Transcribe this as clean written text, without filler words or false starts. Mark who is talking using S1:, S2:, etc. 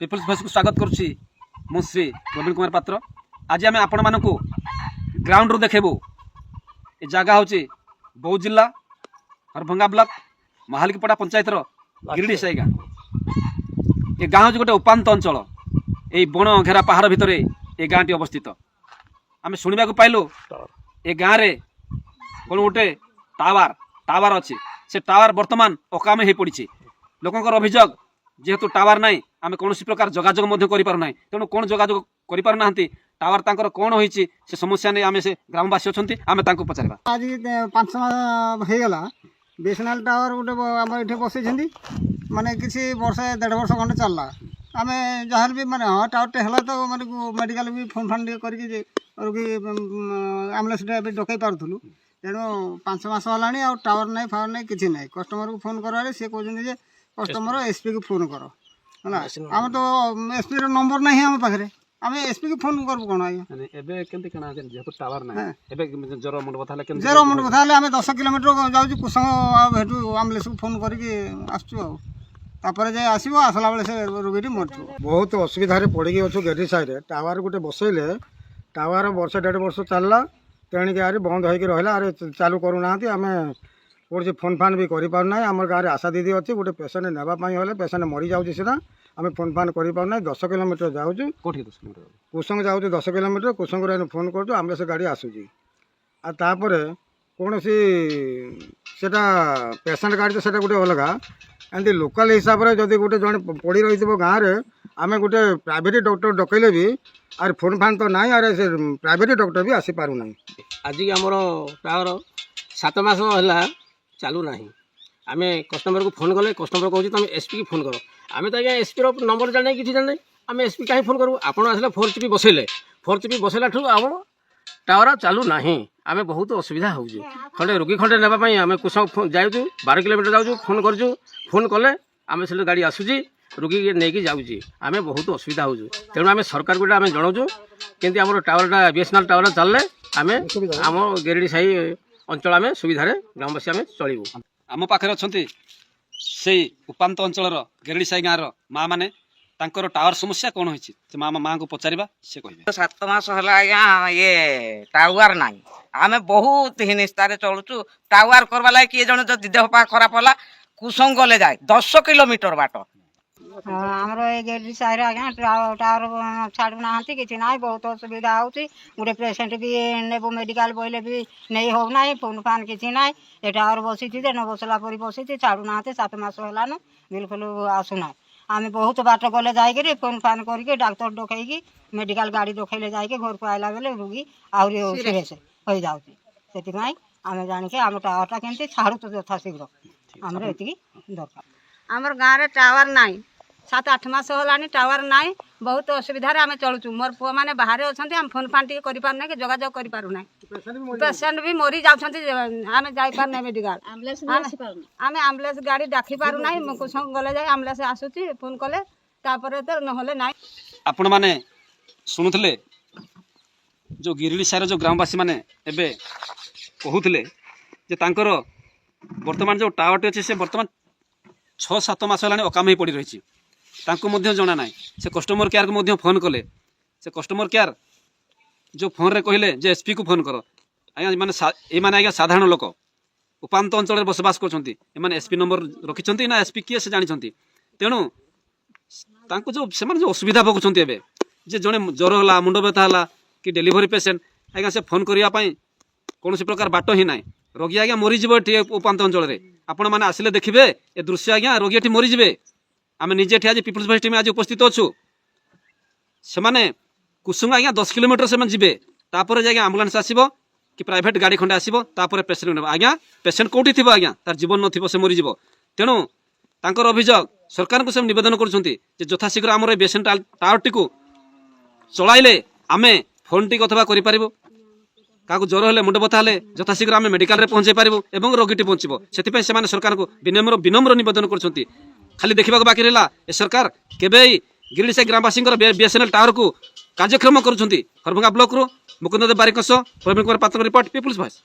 S1: People's voice को स्वागत करुच्ची मु श्री प्रवीण कुमार पात्र। आज आम आपण मानक ग्राउंड रू देखेबू। ये जगह हूँ बौद्ध जिला हरभंगा ब्लॉक महालिकपड़ा पंचायत गिरिडी साई गाँ। ये गाँ हूँ गोटे उपात अंचल ये बण घेरा पहाड़ भितर ये गाँटी अवस्थित। आम शुणा पाइलु ये गाँव में कौन गोटे टावर अच्छी से टावर बर्तमान अकाम हो पड़ी। लोकंर अभियोग जेहेतु टावर ना आम कौन प्रकार जोगाजोग करना तेणु कौन जोगाजोग करना टावर तांकर कौन होती से समस्या नहीं आम से ग्रामवासी अच्छा आम पचार।
S2: आज 5 मास होगला बीएसएनएल टावर गोटे आम ये बसई माने किसी वर्ष 1.5 वर्ष खंडे चलला आम जहाँ भी माने हाँ टावर है तो माने मेडिकल भी फोन फान करके रोगी आम्बुलांस डकई पार्थलु तेणु 5 मास है टावर ना फावर ना कि ना कस्टमर को फोन कर सी कहते कस्टमर एसपी को फोन कर है आम तो एसपी नंबर ना आम पाखे आम एसपी को फोन करूँ कौन आज्ञा
S1: टावर ना जर मुंड बता
S2: जर मुंड बता आम 10 किलोमीटर जाऊँ कुसंग हेठू आम्बुलांस को फोन करके आसपर जाए आसो आसला बेले से रोगी मर बहुत असुविधा पड़ी अच्छु गेटी साइड टावर गोटे बसैले टावर वर्ष 1.5 वर्ष चलला तेणिक यार बंद होकर रहा अरे चालू करूना आम कौन फोन फान भी करना आम गाँव में आशा दीदी अच्छी गोटे पेसेंट नापाई हेल्ले पेसेंट मरी जाऊँगी सीना आम फोन फान करना 10 किलोमीटर जाऊँ कुसंग जाऊँ 10 किलोमीटर कुसंग फोन कर आम्बुलांस गाड़ी आसूसी आपर कौन सेटा पेसेंट गाड़ी तो गोटे अलग एमती लोकाल हिसाब से जब गोटे जन पड़ रही गाँव में आम गोटे प्राइवेट डॉक्टर डकैले भी आर फोन फान तो ना आरे से प्राइवेट डॉक्टर भी आसी पारु ना।
S3: आज आमर टावर 7 मास है चालू ना आम कस्टमर को फोन कले कस्टमर कहूँ तुम एसपी की फोन करो आम तो आज्ञा एसपी नंबर जाने कि जाने आम एसपी कहीं फोन करूँ आपड़ आसे 4G बसैले 4G बसैला ठूँ आम टावर चालू ना आम बहुत असुविधा हो खंडे रोगी खंडे नापाई आम कुसंग जाऊँ 12 किलोमीटर जाऊँ फोन करूँ फोन कले आम से गाड़ी आसूसी रोगी नहीं जाऊँगी आम बहुत असुविधा हो तेणु आम सरकार को आम जनाऊँ कि आम टावरटा बीएसएनएल टावर चलले आम आम गिरिडी साई अंचल आम सुविधा ग्रामवासी आम चलू।
S1: आम पाखे अच्छा से उपात अंचल गिरिडी साई गाँव माँ मैंने टावर समस्या कौन होती माँ को पचार से कह
S4: 7 मास है आज्ञा ये टावर ना आम बहुत हिनिस्तार चलुचु टावर करवा लगे किए जन जो देह पा खराब है कुसंग गले जाए 10 किलोमीटर बाट
S5: आमर गेटी साइड आज्ञा टावर छाड़ू ना कि ना बहुत असुविधा हो गोटे पेसेंट भी नेबू मेडिकल बोले भी नहीं होना फोन फान कि ना ये टावर बसी थी न बसला पर बसी छाड़ू ना 7 मास है बिल्कुल आसुना आम बहुत बाट गले जाकि फोन फान करके डाक्तर डकई मेडिकल गाड़ी डकैले जाकि घर को आइला बेले रोगी आहरी सीरीयस हो जाऊँगी आम जानिके आम टावरटा केमती छाड़ू यथाशीघ्र आमर ये दरकार
S6: आमर गाँव में टावर ना 7-8 मास है टावर ना बहुत असुविधा आम चलुचु मोर पुआ मैंने बाहर अच्छा आम फोन फान टी पारना कि जोगाजोग करना पेसेंट भी मरी जाऊँ आम जापार मेडिकल आम आम्बुलांस गाड़ी डाकी पारना कुसंग गले जाए आम्बुलांस आसूची फोन कले तो नहले ना।
S1: आपण मैंने शुणुले जो गिरिडी साइर जो ग्रामवासी मैंने एबे कहूले बर्तमान जो टावरटी अच्छे से बर्तमान 6-7 मास है अकाम हो पड़ रही जना ना से कस्टमर केयर को फोन कले से कस्टमर केयर जो फोन रे कहले जे एसपी को फोन कर आज्ञा मैंने आज्ञा साधारण लोक उपात अंचल बसवास कर एसपी नंबर रखिंट ना एसपी किए से जानते तेणु जो से जो असुविधा भोगुंट ए जे जड़े ज्वर है मुंड व्यथा है कि डेलीवरी पेसेंट आज्ञा से फोन करने कौन प्रकार बाट ही ना रोगी आज्ञा मरीज उपात अंचल आपण मैंने आसिले देखिए ए दृश्य आज्ञा रोगी ये मरीजे आम निजे आज पिपुल्स भॉइस टीम आज उपस्थित अच्छु से मैंने कुसुंग आज्ञा 10 किलोमीटर से जी तापर जाए आम्बुलांस आसो कि प्राइवेट गाड़ी खंडे आसो पेसेंट ने आज्ञा पेसेंट कौटी थी आज्ञा तार जीवन न से मरीज तेणु तांकर अभियोग सरकार को से निवेदन कर यथाशीघ्र आम बीएसएनएल टावर टी चलाइले आम फोन टी अथवा करूँ क्या ज्वर है मुंड बता है यथाशीघ्र आम मेडिकल पहुंचे पारू और रोगी पहुँचो से सरकार को विनम्र निवेदन कर खाली देखा बाकी रहा ए सरकार केवे गिरिडी साई ग्रामवासी बीएसएनएल टावर को कार्यक्रम कर हरभंगा ब्लॉक रू मुकुंद देव बारिक प्रवीण कुमार पात्र रिपोर्ट पिपुल्स भॉइस।